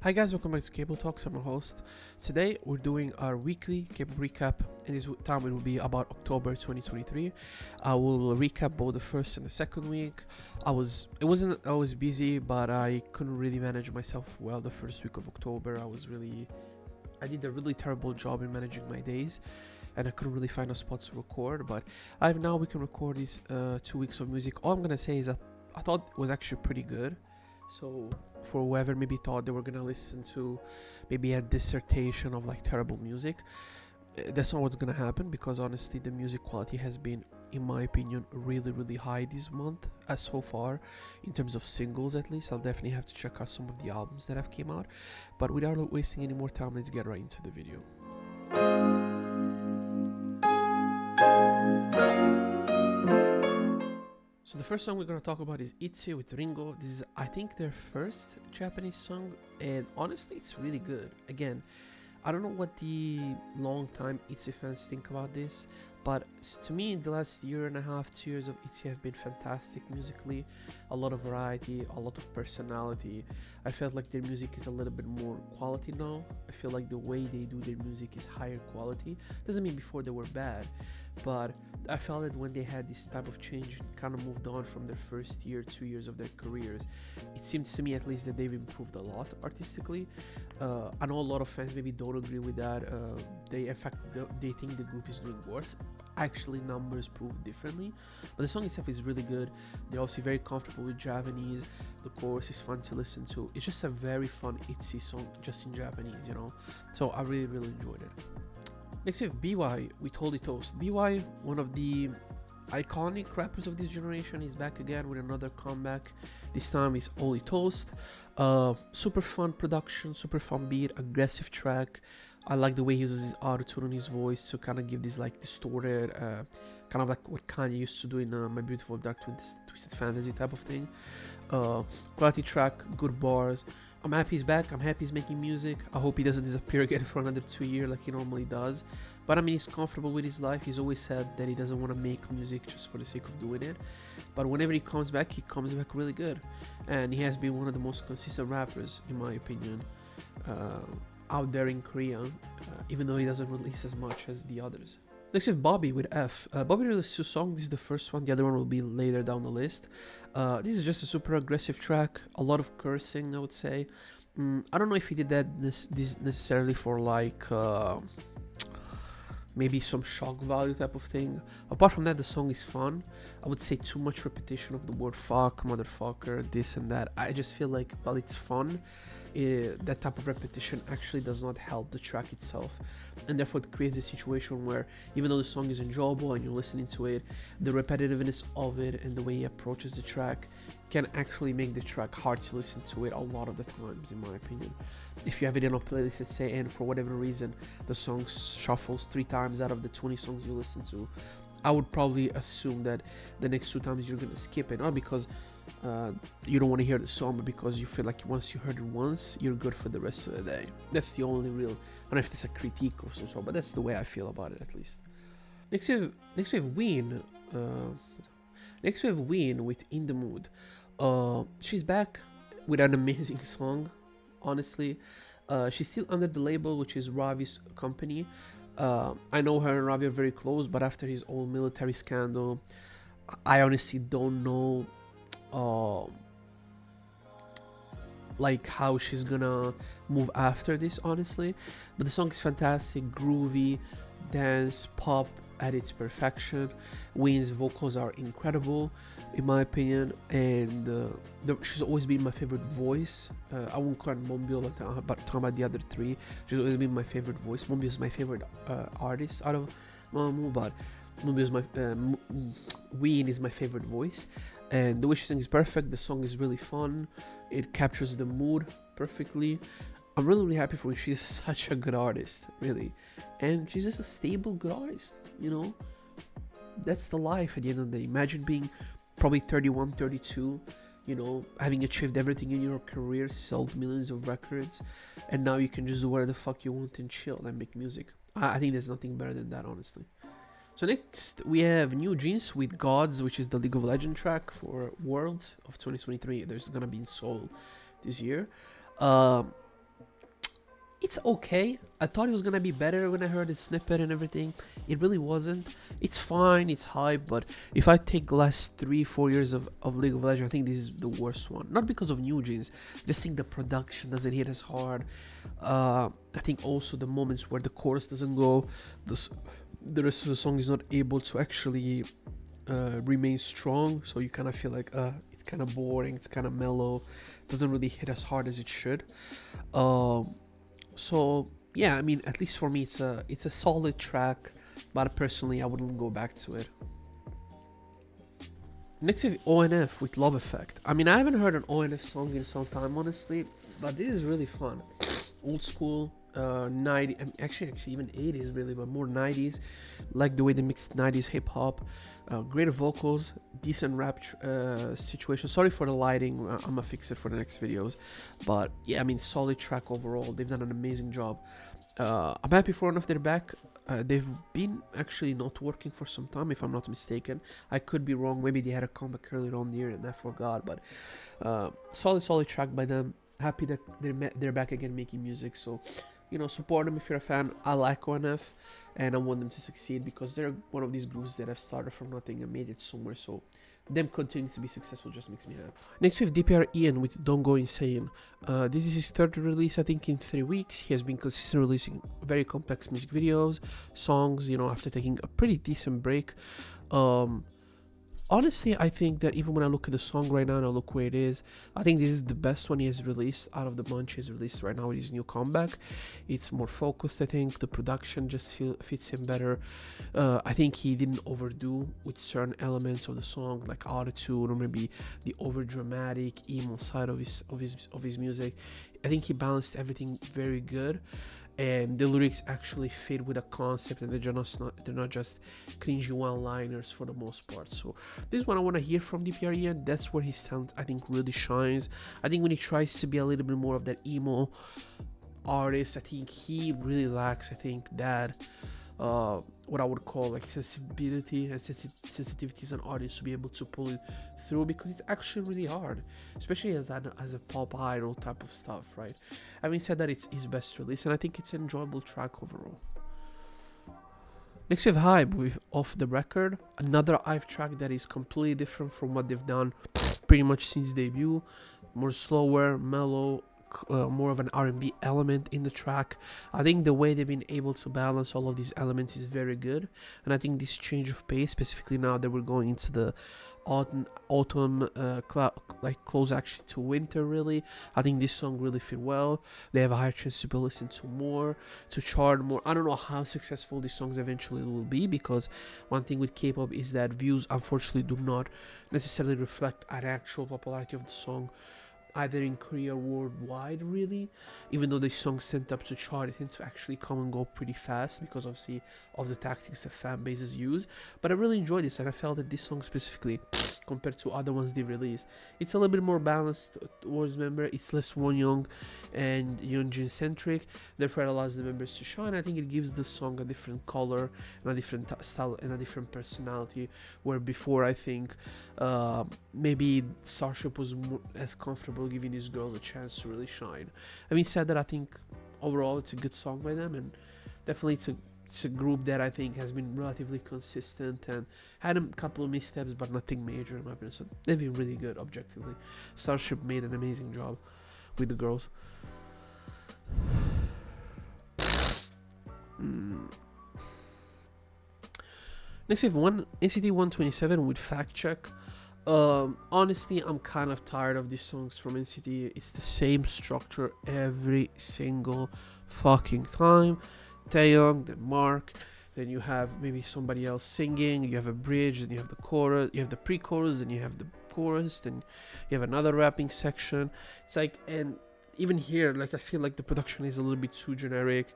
Hi guys, welcome back to Kpop Talks. I'm your host. Today we're doing our weekly Kpop recap, and this time it will be about October 2023. I will recap both the first and the second week. I was busy, but I couldn't really manage myself well the first week of October. I did a really terrible job in managing my days, and I couldn't really find a spot to record. But we can record these 2 weeks of music. All I'm gonna say is that I thought it was actually pretty good. So for whoever maybe thought they were gonna listen to maybe a dissertation of like terrible music, that's not what's gonna happen, because honestly the music quality has been, in my opinion, really high this month as so far, in terms of singles at least. I'll definitely have to check out some of the albums that have came out, but without wasting any more time, let's get right into the video. So the first song we're going to talk about is Itzy with Ringo. This is, I think, their first Japanese song, and honestly it's really good. Again, I don't know what the long-time Itzy fans think about this, but to me, the last year and a half, 2 years of Itzy have been fantastic musically. A lot of variety, a lot of personality. I felt like their music is a little bit more quality now. I feel like the way they do their music is higher quality. Doesn't mean before they were bad, but I felt that when they had this type of change, kind of moved on from their first year, 2 years of their careers, it seems to me at least that they've improved a lot artistically. I know a lot of fans maybe don't agree with that. They think the group is doing worse. Actually, numbers prove differently, but the song itself is really good. They're obviously very comfortable with Japanese. The chorus is fun to listen to. It's just a very fun Itzy song, just in Japanese, you know. So I really enjoyed it. Next we have BY with Holy Toast. BY, one of the iconic rappers of this generation, is back again with another comeback. This time is Holy Toast. Super fun production, super fun beat, aggressive track. I like the way he uses his auto-tune on his voice to kind of give this like distorted, kind of like what Kanye used to do in My Beautiful Dark Twisted Fantasy type of thing. Quality track, good bars. I'm happy he's back. I'm happy he's making music. I hope he doesn't disappear again for another 2 years like he normally does. But I mean, he's comfortable with his life. He's always said that he doesn't want to make music just for the sake of doing it. But whenever he comes back really good. And he has been one of the most consistent rappers, in my opinion, out there in Korea, even though he doesn't release as much as the others. Next we have Bobby with F. Bobby released 2 songs. This is the first one. The other one will be later down the list. This is just a super aggressive track. A lot of cursing, I would say. I don't know if he did that this necessarily for like maybe some shock value type of thing. Apart from that, the song is fun. I would say too much repetition of the word fuck, motherfucker, this and that. I just feel like while it's fun, that type of repetition actually does not help the track itself, and therefore it creates a situation where even though the song is enjoyable and you're listening to it, the repetitiveness of it and the way he approaches the track can actually make the track hard to listen to it a lot of the times, in my opinion. If you have it in a playlist, let's say, and for whatever reason the song shuffles 3 times out of the 20 songs you listen to, I would probably assume that the next 2 times you're gonna skip it, not because you don't want to hear the song, but because you feel like once you heard it once, you're good for the rest of the day. That's the only real, I don't know if it's a critique of some sort, but that's the way I feel about it, at least. Next we have Ween. Next we have Ween with In The Mood. She's back with an amazing song, honestly. She's still under the label, which is Ravi's company. I know her and Ravi are very close, but after his old military scandal, I honestly don't know like how she's gonna move after this, honestly. But the song is fantastic, groovy, dance, pop at its perfection. Ween's vocals are incredible, in my opinion, and she's always been my favorite voice. I won't call Monbyo, but talking about the other 3, she's always been my favorite voice. Monbyo is my favorite artist out of Mamamoo, but Ween is my favorite voice, and the way she sings is perfect. The song is really fun. It captures the mood perfectly. I'm really happy for her. She's such a good artist, really, and she's just a stable good artist, you know. That's the life at the end of the day. Imagine being probably 31, 32, you know, having achieved everything in your career, sold millions of records, and now you can just do whatever the fuck you want and chill and make music. I think there's nothing better than that, honestly. So next we have New Jeans with Gods, which is the League of Legends track for World of 2023. There's gonna be in Seoul this year. It's okay. I thought it was gonna be better when I heard the snippet and everything. It really wasn't. It's fine, it's hype, but if I take the last 3-4 years of League of Legends, I think this is the worst one. Not because of new gens, just think the production doesn't hit as hard. I think also the moments where the chorus doesn't go, the rest of the song is not able to actually remain strong, so you kind of feel like it's kind of boring, it's kind of mellow, doesn't really hit as hard as it should. So yeah, I mean, at least for me, it's a solid track, but personally, I wouldn't go back to it. Next we have ONF with Love Effect. I mean, I haven't heard an ONF song in some time, honestly, but this is really fun. Old school, 90, actually even 80s really, but more 90s. Like the way they mixed 90s hip hop, great vocals, decent rap situation. Sorry for the lighting, I'm gonna fix it for the next videos. But yeah, I mean, solid track overall. They've done an amazing job. I'm happy for enough they're back. They've been actually not working for some time, if I'm not mistaken. I could be wrong. Maybe they had a comeback earlier on the year and I forgot. But solid track by them. Happy that they're back again making music. So, you know, support them if you're a fan. I like ONF and I want them to succeed because they're one of these groups that have started from nothing and made it somewhere. So them continuing to be successful just makes me happy. Next we have DPR Ian with Don't Go Insane. This is his third release, I think, in 3 weeks. He has been consistently releasing very complex music videos, songs, you know, after taking a pretty decent break. Honestly, I think that even when I look at the song right now and I look where it is, I think this is the best one he has released out of the bunch he has released right now with his new comeback. It's more focused, I think. The production just fits him better. I think he didn't overdo with certain elements of the song, like autotune or maybe the over dramatic emo side of his music. I think he balanced everything very good. And the lyrics actually fit with a concept, and they're not just cringy one-liners for the most part. So this is what I want to hear from DPR Ian. That's where his talent, I think, really shines. I think when he tries to be a little bit more of that emo artist, I think he really lacks, I think, that what I would call like sensibility and sensitivity as an artist to be able to pull it through, because it's actually really hard, especially as a pop idol type of stuff, right? Having said that, it's his best release and I think it's an enjoyable track overall. Next we have Hype with Off the Record, another IVE track that is completely different from what they've done pretty much since debut. More slower, mellow, more of an R&B element in the track. I think the way they've been able to balance all of these elements is very good, and I think this change of pace, specifically now that we're going into the autumn like close actually to winter, really, I think this song really fit well. They have a higher chance to be listened to more, to chart more. I don't know how successful these songs eventually will be, because one thing with K-pop is that views unfortunately do not necessarily reflect an actual popularity of the song, either in Korea or worldwide, really. Even though the songs tend up to chart, it tends to actually come and go pretty fast because obviously of the tactics that fan bases use. But I really enjoyed this, and I felt that this song specifically, compared to other ones they released, it's a little bit more balanced towards member. It's less Wonyoung and Yeonjin centric, therefore it allows the members to shine. I think it gives the song a different color and a different style and a different personality, where before I think maybe Starship was more as comfortable giving these girls a chance to really shine. Having said that, I think overall it's a good song by them, and definitely it's a group that I think has been relatively consistent and had a couple of missteps, but nothing major in my opinion. So they've been really good objectively. Starship made an amazing job with the girls. Next we have NCT 127 with Fact Check. Honestly, I'm kind of tired of these songs from NCT. It's the same structure every single fucking time. Taeyong, then Mark, then you have maybe somebody else singing, you have a bridge, then you have the chorus, you have the pre-chorus, then you have the chorus, then you have another rapping section. It's like, and even here, like, I feel like the production is a little bit too generic.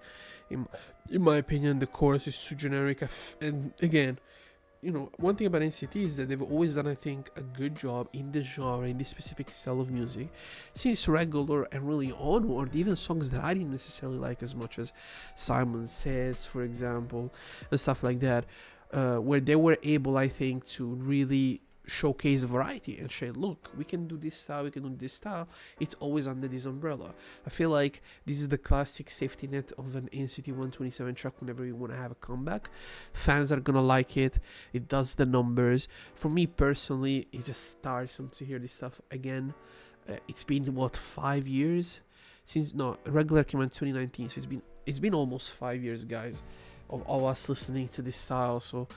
In my opinion, the chorus is too generic. And again, you know, one thing about NCT is that they've always done, I think, a good job in this genre, in this specific style of music, since Regular and really onward, even songs that I didn't necessarily like as much as Simon Says, for example, and stuff like that, where they were able, I think, to really showcase variety and say, look, we can do this style, we can do this style. It's always under this umbrella. I feel like this is the classic safety net of an NCT 127 track whenever you want to have a comeback. Fans are gonna like it. It does the numbers. For me personally, it just tiresome to hear this stuff again. It's been what, 5 years since regular came out in 2019, so it's been almost 5 years, guys, of us listening to this style. So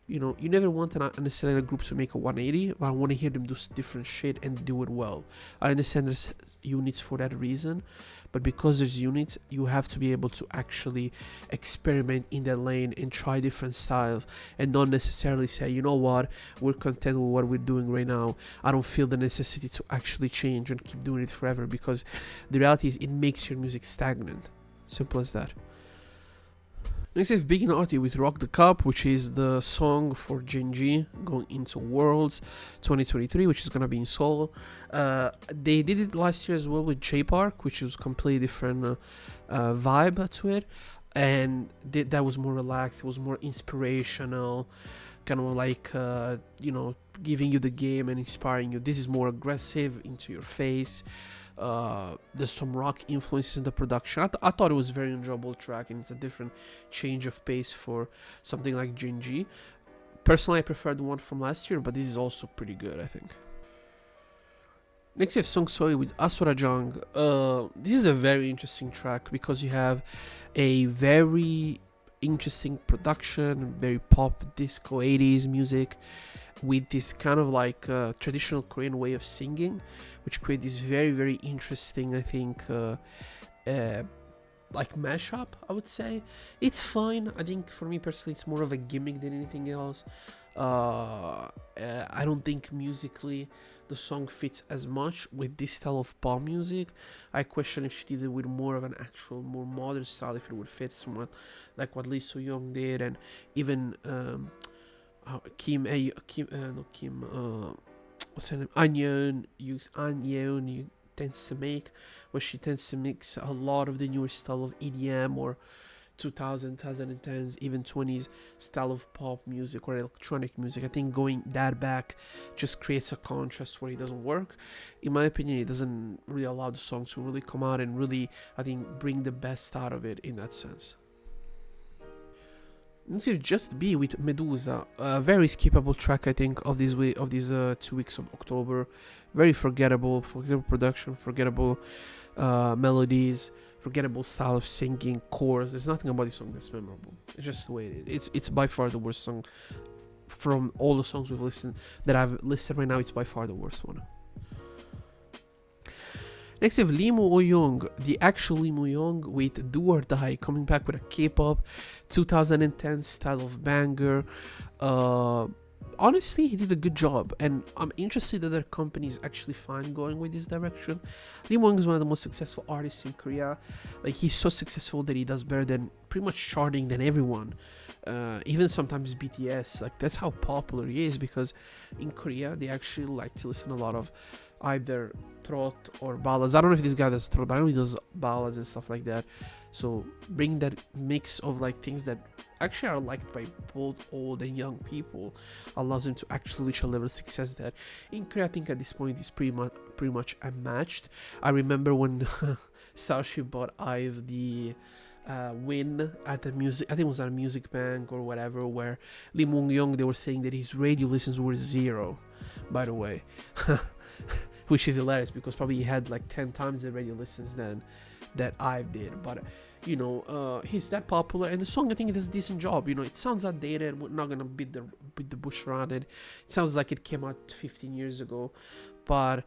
you never want necessarily a group to make a 180, but I want to hear them do different shit and do it well. I understand there's units for that reason, but because there's units, you have to be able to actually experiment in that lane and try different styles, and not necessarily say, you know what, we're content with what we're doing right now. I don't feel the necessity to actually change and keep doing it forever, because the reality is it makes your music stagnant. Simple as that. Next we have Big Naughty with Rock the Cup, which is the song for Genji going into Worlds 2023, which is going to be in Seoul. They did it last year as well with J Park, which was completely different vibe to it. And that was more relaxed, it was more inspirational, kind of like, giving you the game and inspiring you. This is more aggressive, into your face. There's some rock influences in the production. I thought it was a very enjoyable track, and it's a different change of pace for something like Genji. Personally, I prefer the one from last year, but this is also pretty good, I think. Next, you have Song Soy with Asura Jung. This is a very interesting track because you have a very interesting production, very pop disco 80s music, with this kind of like traditional Korean way of singing, which create this very, very interesting, I think, like mashup, I would say. It's fine. I think for me personally, it's more of a gimmick than anything else. I don't think musically the song fits as much with this style of pop music. I question if she did it with more of an actual, more modern style, if it would fit somewhat like what Lee So Young did, and even Kim, what's her name? Anyeon tends to make, where she tends to mix a lot of the newer style of EDM or 2010s, even 20s style of pop music or electronic music. I think going that back just creates a contrast where it doesn't work. In my opinion, it doesn't really allow the song to really come out and really, I think, bring the best out of it in that sense. Next year, Just Be with Medusa, a very skippable track, I think, of these 2 weeks of October. Very forgettable production, forgettable melodies, forgettable style of singing, chorus. There's nothing about this song that's memorable. It's just the way it is. It's by far the worst song from all the songs I've listed right now. It's by far the worst one. Next, we have Lee Moo-young, the actual Lee Moo-young with Do or Die, coming back with a K-pop 2010 style of banger. Honestly, he did a good job, and I'm interested that their company is actually fine going with this direction. Lee Moo-young is one of the most successful artists in Korea. Like, he's so successful that he does better than pretty much charting than everyone. Even sometimes BTS. Like, that's how popular he is, because in Korea they actually like to listen a lot of either trot or ballads. I don't know if this guy does trot, but I know he does ballads and stuff like that. So bring that mix of like things that actually are liked by both old and young people allows him to actually reach a level of success that in Korea, I think at this point is pretty much unmatched. I remember when Starship bought IVE the win at the music, I think it was at a music bank or whatever, where Lee Moo-young, they were saying that his radio listens were 0, by the way. Which is hilarious, because probably he had like 10 times the radio listens than that IVE did. But he's that popular, and the song, I think it does a decent job. It sounds outdated. We're not gonna beat the bush around it. It sounds like it came out 15 years ago, but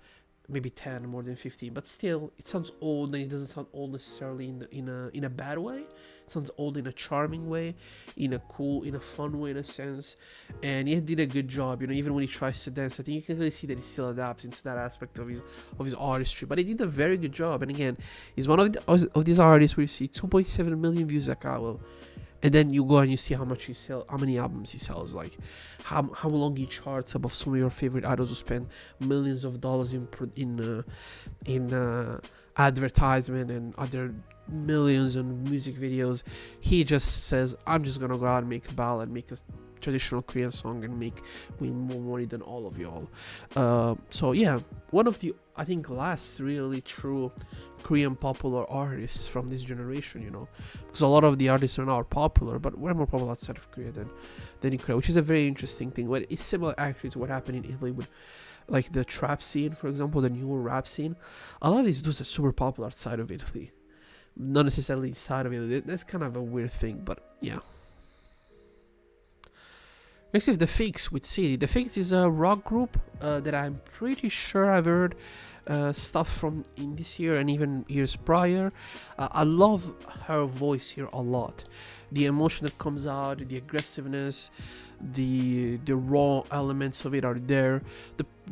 maybe 10, more than 15. But still, it sounds old, and it doesn't sound old necessarily in a bad way. It sounds old in a charming way, in a fun way, in a sense. And he did a good job. Even when he tries to dance, I think you can really see that he still adapts into that aspect of his artistry. But he did a very good job. And again, he's one of these artists where you see 2.7 million views a cover, and then you go and you see how much he sell, how many albums he sells, like how long he charts above some of your favorite idols who spend millions of dollars in advertisement and other millions on music videos. He just says, I'm just gonna go out and make a ballad, make a traditional Korean song, and make me more money than all of y'all. So yeah, one of the, I think, last really true Korean popular artists from this generation, you know, because a lot of the artists are now popular, but we're more popular outside of Korea than in Korea, which is a very interesting thing. But it's similar actually to what happened in Italy with like the trap scene, for example, the newer rap scene. A lot of these dudes are super popular outside of Italy, not necessarily inside of Italy. That's kind of a weird thing, but yeah. Next is The Fakes with City. The Fakes is a rock group that I'm pretty sure I've heard stuff from in this year and even years prior. I love her voice here a lot. The emotion that comes out, the aggressiveness, the raw elements of it are there.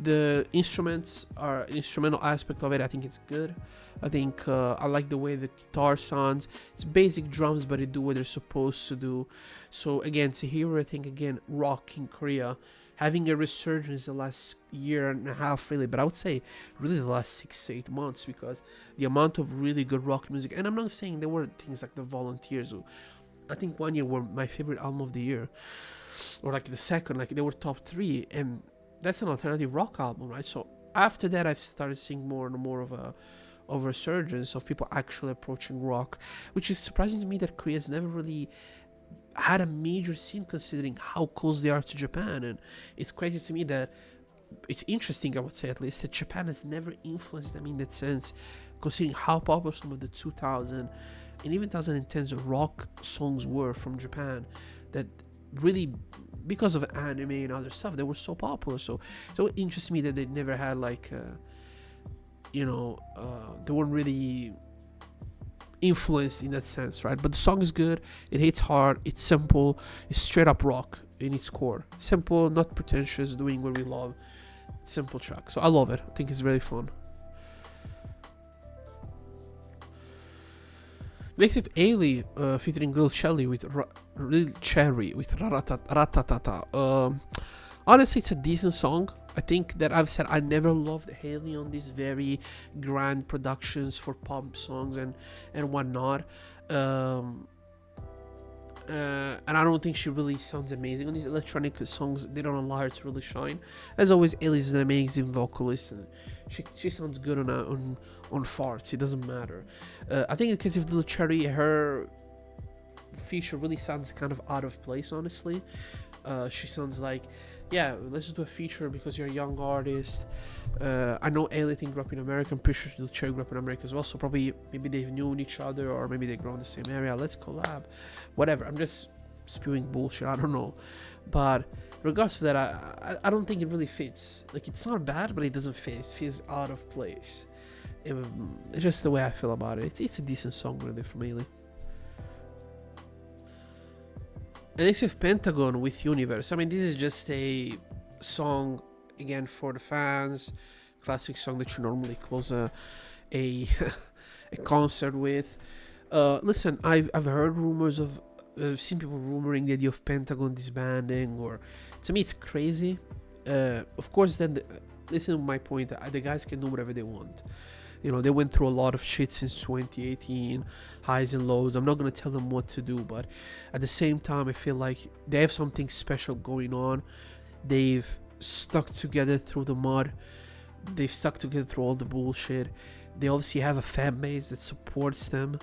The instrumental aspect of it, I think it's good. I think I like the way the guitar sounds. It's basic drums, but they do what they're supposed to do. So again, to hear, I think again, rock in Korea having a resurgence the last year and a half, really, but I would say really the last 6 to 8 months, because the amount of really good rock music, and I'm not saying there were things like the Volunteers, who I think one year were my favorite album of the year, or like the second, like they were top 3, and that's an alternative rock album, right? So after that, I've started seeing more and more of a resurgence of people actually approaching rock, which is surprising to me that Korea's never really had a major scene considering how close they are to Japan. And it's crazy to me that it's interesting, I would say at least, that Japan has never influenced them in that sense, considering how popular some of the 2000 and even 2010s rock songs were from Japan, that really, because of anime and other stuff, they were so popular. So it interests me that they never had like they weren't really influenced in that sense, right? But the song is good, it hits hard, it's simple, it's straight up rock in its core. Simple, not pretentious, doing what we love. Simple track. So I love it. I think it's really fun. Next with Ailey featuring Lil Cherry with Ratatata. Honestly, it's a decent song. I think that I've said I never loved Haley on these very grand productions for pop songs and whatnot. And I don't think she really sounds amazing on these electronic songs. They don't allow her to really shine. As always, Ailey's an amazing vocalist, and she sounds good on farts. It doesn't matter. I think in the case of Lil Cherry, her feature really sounds kind of out of place, honestly. She sounds like, yeah, let's do a feature because you're a young artist. I know Ailey grew up in America. I'm pretty sure Lil Cherry grew up in America as well. So probably maybe they've known each other, or maybe they grew in the same area. Let's collab, whatever. I'm just spewing bullshit. I don't know, but regards to that, I don't think it really fits. Like, it's not bad, but it doesn't fit. It feels out of place. It's just the way I feel about it. It's a decent song really from Ailey. And next with Pentagon with Universe. I mean, this is just a song, again, for the fans. Classic song that you normally close a concert with. Listen, I've heard rumors of, I've seen people rumoring the idea of Pentagon disbanding, or to me it's crazy. Of course, then listen to my point. The guys can do whatever they want. You know, they went through a lot of shit since 2018, highs and lows. I'm not going to tell them what to do, but at the same time, I feel like they have something special going on. They've stuck together through the mud. They've stuck together through all the bullshit. They obviously have a fan base that supports them.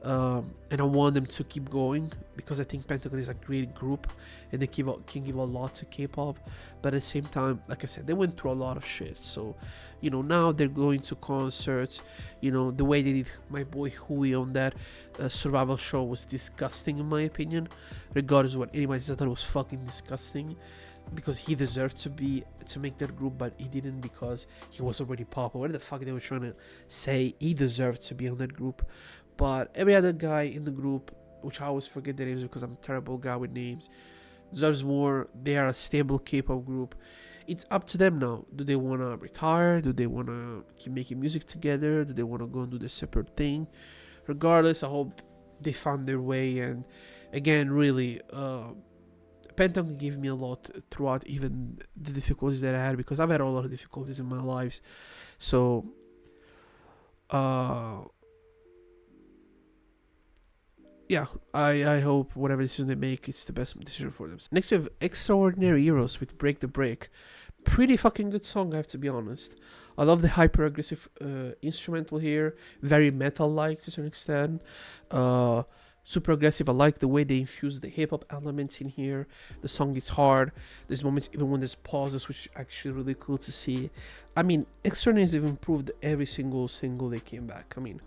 And I want them to keep going, because I think Pentagon is a great group and they can give a lot to K-pop. But at the same time, like I said, they went through a lot of shit. So, you know, now they're going to concerts. You know, the way they did my boy Hui on that survival show was disgusting, in my opinion. Regardless of what anybody said, I thought it was fucking disgusting, because he deserved to make that group, but he didn't because he was already popular. What the fuck they were trying to say? He deserved to be on that group. But every other guy in the group, which I always forget their names because I'm a terrible guy with names, deserves more. They are a stable K-pop group. It's up to them now. Do they want to retire? Do they want to keep making music together? Do they want to go and do their separate thing? Regardless, I hope they found their way and Again, really, Pentagon gave me a lot throughout even the difficulties that I had, because I've had a lot of difficulties in my lives. So, uh, yeah, I hope whatever decision they make, it's the best decision for them. Next, we have Extraordinary Heroes with Break the Break. Pretty fucking good song, I have to be honest. I love the hyper aggressive instrumental here, very metal like to a certain extent. Super aggressive. I like the way they infuse the hip hop elements in here. The song is hard. There's moments even when there's pauses, which is actually really cool to see. I mean, Extraordinaries have improved every single they came back. I mean,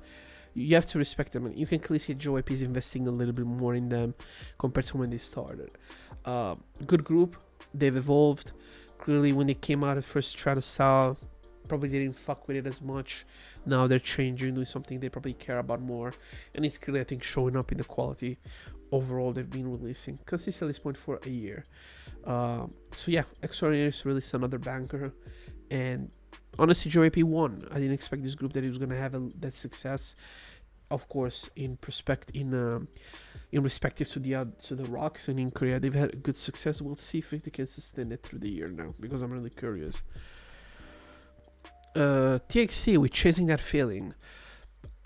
you have to respect them, and you can clearly see JYP is investing a little bit more in them compared to when they started. Good group. They've evolved. Clearly, when they came out at first, tried to style, probably didn't fuck with it as much. Now they're changing, doing something they probably care about more, and it's clearly, I think, showing up in the quality overall they've been releasing consistently at this point for a year. So yeah, Extraordinaries released another banker, and honestly, JYP won. I didn't expect this group that it was gonna have that success. Of course, in respective to the Rocks and in Korea, they've had good success. We'll see if they can sustain it through the year now, because I'm really curious. TXT with Chasing That Feeling.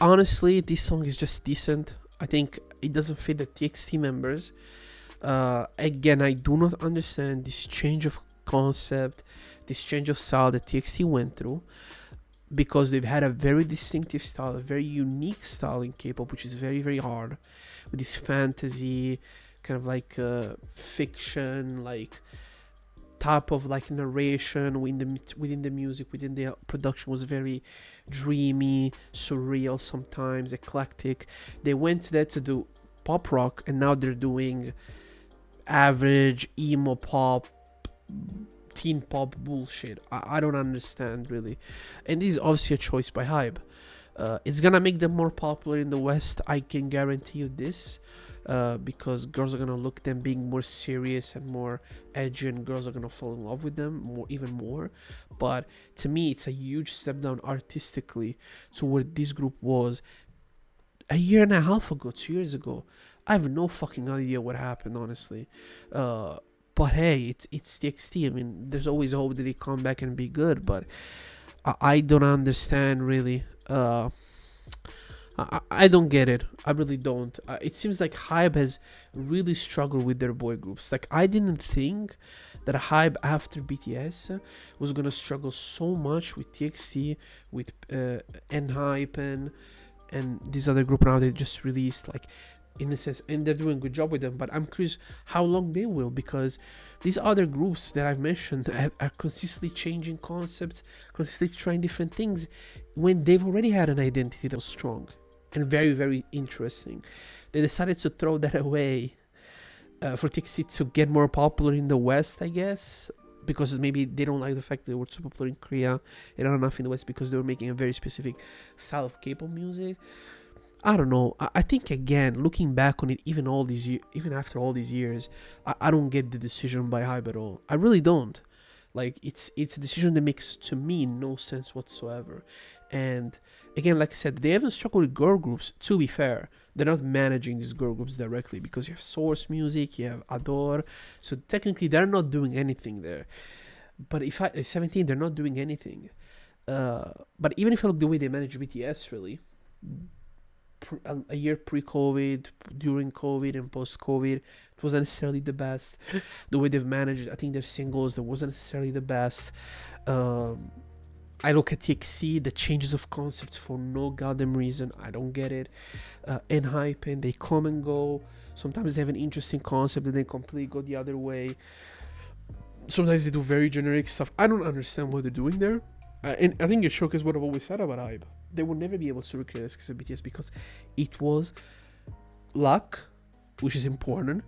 Honestly, this song is just decent. I think it doesn't fit the TXT members. Again, I do not understand this change of concept, this change of style that TXT went through, because they've had a very distinctive style, a very unique style in K-pop, which is very, very hard, with this fantasy, kind of like fiction, like type of like narration within the music, within the production was very dreamy, surreal, sometimes eclectic. They went to that to do pop rock, and now they're doing average emo pop, teen pop bullshit. I don't understand really, and this is obviously a choice by Hybe. It's gonna make them more popular in the West, I can guarantee you this, because girls are gonna look at them being more serious and more edgy, and girls are gonna fall in love with them even more. But to me, it's a huge step down artistically to where this group was a year and a half ago, 2 years ago. I have no fucking idea what happened, honestly. But hey, it's TXT. I mean, there's always hope that they come back and be good, but I don't understand really. I don't get it. I really don't. It seems like Hybe has really struggled with their boy groups. Like, I didn't think that Hybe after BTS was gonna struggle so much with TXT, with ENHYPEN, and this other group now they just released, like, in a sense, and they're doing a good job with them. But I'm curious how long they will, because these other groups that I've mentioned are consistently changing concepts, consistently trying different things, when they've already had an identity that was strong and very, very interesting. They decided to throw that away for TXT to get more popular in the West, I guess, because maybe they don't like the fact that they were too popular in Korea and not enough in the West, because they were making a very specific style of K-pop music. I don't know. I think, again, looking back on it, even after all these years, I don't get the decision by Hybe at all. I really don't. Like, it's a decision that makes, to me, no sense whatsoever. And again, like I said, they haven't struggled with girl groups. To be fair, they're not managing these girl groups directly, because you have Source Music, you have Adore, so technically they're not doing anything there. But if 17, they're not doing anything. But even if I look the way they manage BTS, really, a year pre-COVID, during COVID, and post-COVID, it wasn't necessarily the best. The way they've managed, I think their singles, that wasn't necessarily the best. I look at TXT, the changes of concepts for no goddamn reason. I don't get it. ENHYPEN, they come and go. Sometimes they have an interesting concept and they completely go the other way. Sometimes they do very generic stuff. I don't understand what they're doing there. And I think it showcases what I've always said about Hybe. They will never be able to recreate the success of BTS, because it was luck, which is important,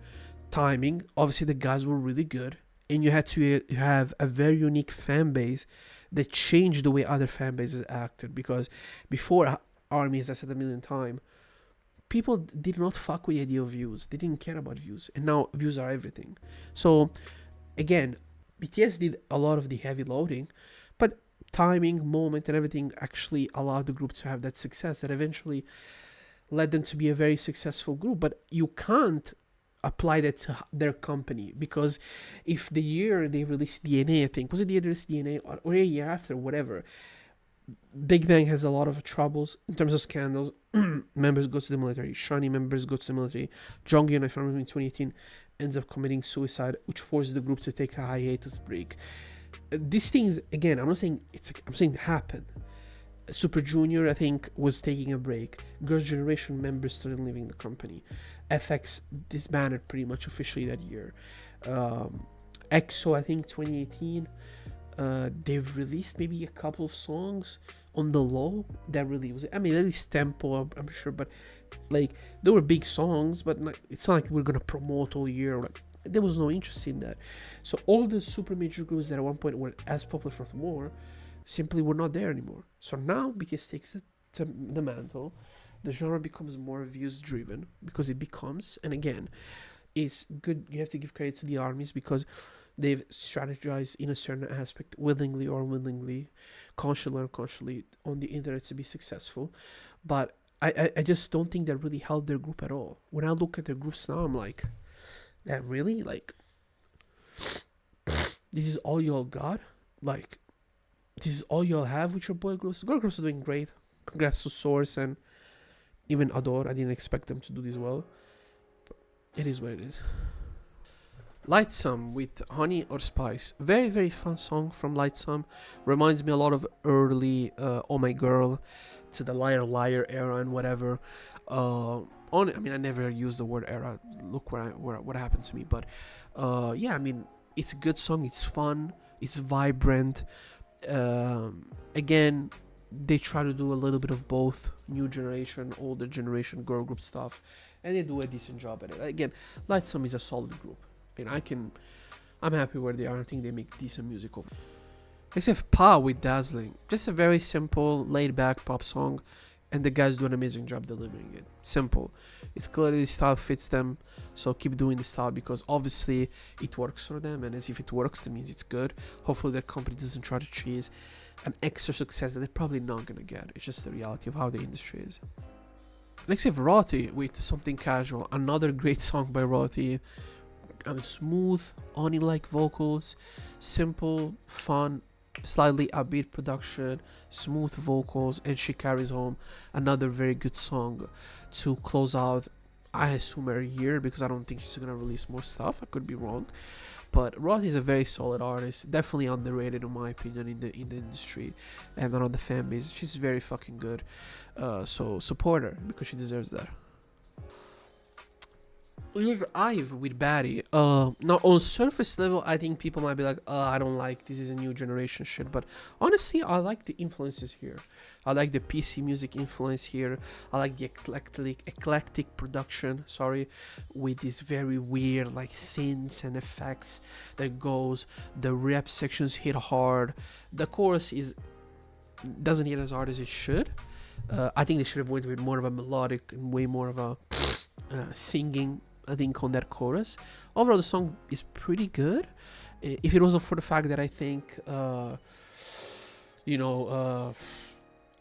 timing. Obviously, the guys were really good, and you had to have a very unique fan base that changed the way other fan bases acted. Because before ARMY, as I said a million times, people did not fuck with the idea of views. They didn't care about views, and now views are everything. So, again, BTS did a lot of the heavy loading, but timing, moment, and everything actually allowed the group to have that success that eventually led them to be a very successful group. But you can't apply that to their company, because if the year they released DNA, I think was it the year they released DNA, or a year after, whatever, Big Bang has a lot of troubles in terms of scandals. Members go to the military. Shiny members go to the military. Jonghyun, if I remember, in 2018, ends up committing suicide, which forces the group to take a hiatus break. These things, again, I'm not saying I'm saying happen. Super Junior, I think, was taking a break. Girls' Generation members started leaving the company. FX disbanded pretty much officially that year. EXO, I think, 2018. They've released maybe a couple of songs on the low that really was, I mean, at least Tempo, I'm sure, but like they were big songs, but like, it's not like we're gonna promote all year. Like, there was no interest in that. So all the super major groups that at one point were as popular for more simply were not there anymore. So now BTS takes it to the mantle. The genre becomes more views driven because it becomes, and again, it's good. You have to give credit to the armies because they've strategized in a certain aspect, willingly or unwillingly, consciously or unconsciously, on the internet to be successful. But I just don't think that really helped their group at all. When I look at their groups now, I'm like, that really? Like, this is all y'all got? Like, this is all y'all have with your boy groups? Girl groups are doing great. Congrats to Source and even Adore. I didn't expect them to do this well. But it is what it is. Lightsome with Honey or Spice. Very, very fun song from Lightsome. Reminds me a lot of early Oh My Girl to the Liar Liar era and whatever. I mean, I never used the word era. Look what happened to me. But yeah, I mean, it's a good song. It's fun. It's vibrant. Again, they try to do a little bit of both new generation, older generation girl group stuff, and they do a decent job at it. Again, Lightsome is a solid group. And I'm happy where they are. I think they make decent music over. Except Pa with Dazzling. Just a very simple, laid-back pop song. And the guys do an amazing job delivering it. Simple. It's clear the style fits them. So keep doing the style because obviously it works for them. And as if it works, that means it's good. Hopefully their company doesn't try to chase an extra success that they're probably not going to get. It's just the reality of how the industry is. Next we have Roti with Something Casual. Another great song by Roti. Smooth, Oni-like vocals, simple, fun, slightly upbeat production, smooth vocals, and she carries home another very good song to close out, I assume, her year, because I don't think she's gonna release more stuff. I could be wrong, but Rod is a very solid artist, definitely underrated in my opinion in the industry and not on the fan base. She's very fucking good, so support her because she deserves that. We have Ive with Batty. Now on surface level, I think people might be like, I don't like this is a new generation shit. But honestly, I like the influences here. I like the PC music influence here. I like the eclectic production. With this very weird like synths and effects that goes. The rap sections hit hard. The chorus doesn't hit as hard as it should. I think they should have went with more of a melodic and way more of a singing. I think on that chorus. Overall, the song is pretty good. If it wasn't for the fact that I think,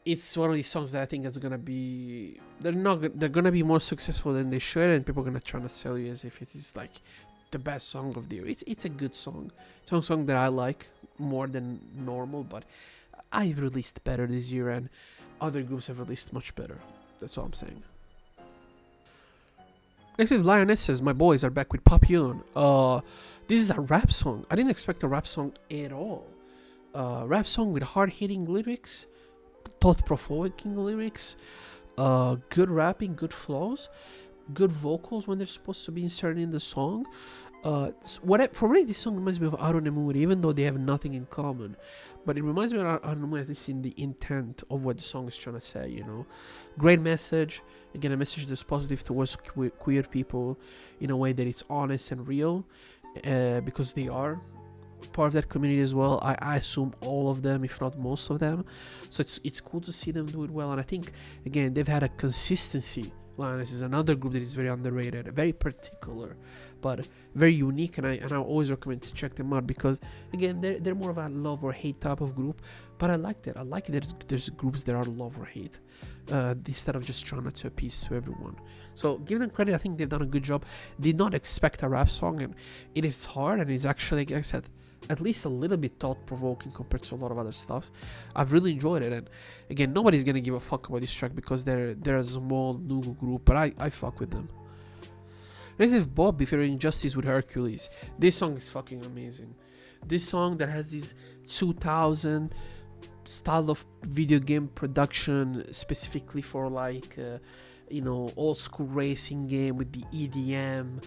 it's one of these songs that I think is gonna be they're gonna be more successful than they should, and people are gonna try to sell you as if it is like the best song of the year. It's a good song. It's a song that I like more than normal, but I've released better this year, and other groups have released much better. That's all I'm saying. Next is Lionesses. My boys are back with Papillon. This is a rap song. I didn't expect a rap song at all. Rap song with hard-hitting lyrics, thought-provoking lyrics, good rapping, good flows, good vocals when they're supposed to be inserted in the song. For me, this song reminds me of Arunemuri, even though they have nothing in common. But it reminds me of Arunemuri, at least in the intent of what the song is trying to say, you know. Great message. Again, a message that's positive towards queer people in a way that it's honest and real, because they are part of that community as well. I assume all of them, if not most of them. So it's cool to see them do it well. And I think, again, they've had a consistency. Lioness is another group that is very underrated, very particular, but very unique, and I always recommend to check them out because, again, they're more of a love or hate type of group, But I liked it. I like that there's groups that are love or hate, instead of just trying to appease to everyone. So give them credit. I think they've done a good job. Did not expect a rap song, and it is hard, and it's actually, like I said, at least a little bit thought-provoking compared to a lot of other stuff. I've really enjoyed it, and again, nobody's gonna give a fuck about this track because they're a small Nugu group, but I fuck with them. Next is Bob featuring Justice with Hercules. This song is fucking amazing. This song that has this 2000 style of video game production, specifically for like old school racing game with the EDM,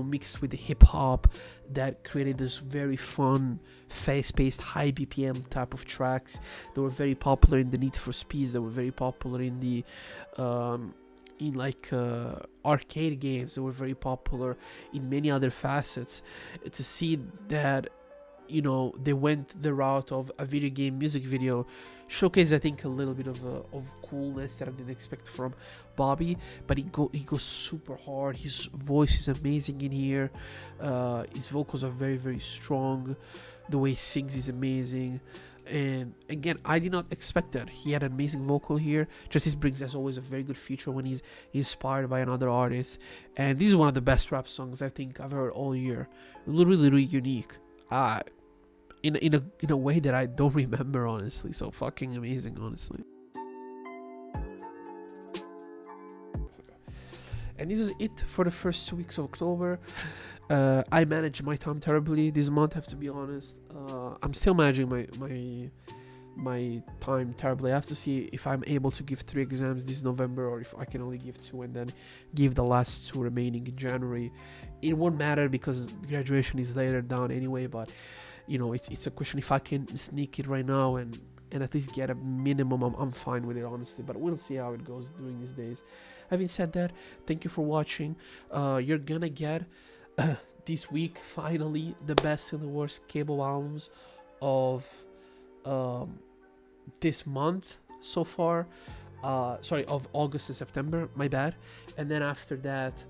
mixed with the hip hop, that created this very fun, fast-paced, high BPM type of tracks that were very popular in the Need for Speeds, that were very popular in the arcade games, that were very popular in many other facets. To see that they went the route of a video game music video showcase, I think, a little bit of coolness that I didn't expect from Bobby, but he goes super hard. His voice is amazing in here. His vocals are very, very strong. The way he sings is amazing. And again, I did not expect that. He had an amazing vocal here. Justice brings, as always, a very good feature when he's inspired by another artist. And this is one of the best rap songs I think I've heard all year. Really, really unique. In a way that I don't remember, honestly. So fucking amazing, honestly. And this is it for the first 2 weeks of October. I managed my time terribly this month, I have to be honest. I'm still managing my time terribly. I have to see if I'm able to give 3 exams this November, or if I can only give 2 and then give the last 2 remaining in January. It won't matter because graduation is later down anyway, but it's a question. If I can sneak it right now and at least get a minimum, I'm fine with it, honestly. But we'll see how it goes during these days. Having said that, thank you for watching. You're gonna get this week finally the best and the worst Kpop albums of this month so far. Of August to September, my bad. And then after that,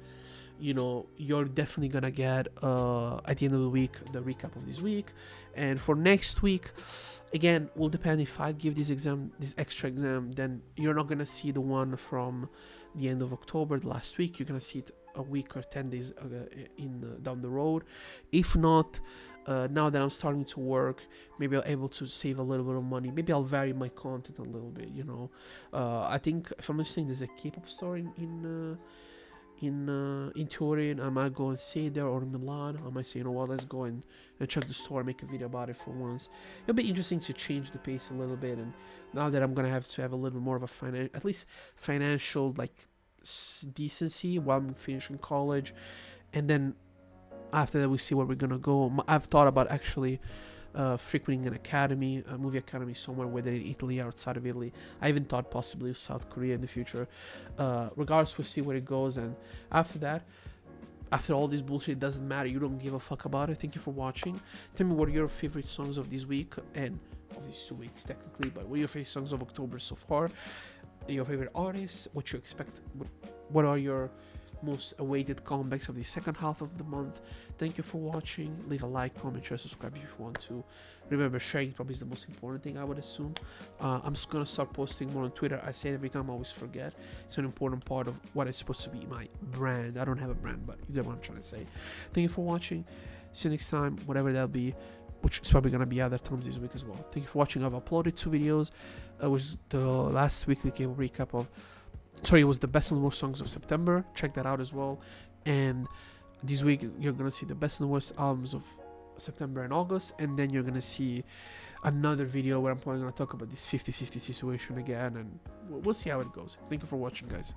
you're definitely gonna get at the end of the week the recap of this week. And for next week, again, will depend. If I give this extra exam, then you're not gonna see the one from the end of October, the last week. You're gonna see it a week or 10 days down the road. If not, now that I'm starting to work, maybe I'll be able to save a little bit of money. Maybe I'll vary my content a little bit. I think, if I'm not mistaken, there's a Kpop store in Turin. I might go and see it there, or in Milan. I might say, let's go and check the store, make a video about it for once. It'll be interesting to change the pace a little bit. And now that I'm gonna have to have a little bit more of a at least financial decency while I'm finishing college, and then after that we see where we're gonna go. I've thought about actually frequenting an academy, a movie academy somewhere, whether in Italy or outside of Italy. I even thought possibly of South Korea in the future. Regardless, we'll see where it goes. And after that, after all this bullshit, it doesn't matter. You don't give a fuck about it. Thank you for watching. Tell me what are your favorite songs of this week, and of these 2 weeks technically, but what are your favorite songs of October so far? Your favorite artists, what you expect, what are your most awaited comebacks of the second half of the month. Thank you for watching. Leave a like, comment, share, subscribe if you want to. Remember, sharing probably is the most important thing, I would assume. I'm just gonna start posting more on Twitter. I say it every time, I always forget. It's an important part of what is supposed to be my brand. I don't have a brand, but you get what I'm trying to say. Thank you for watching. See you next time, whatever that'll be, which is probably gonna be other times this week as well. Thank you for watching. I've uploaded 2 videos. It was the last weekly cable recap of, it was the best and worst songs of September. Check that out as well. And this week you're gonna see the best and worst albums of September and August, and then you're gonna see another video where I'm probably gonna talk about this 50-50 situation again, and we'll see how it goes. Thank you for watching, guys.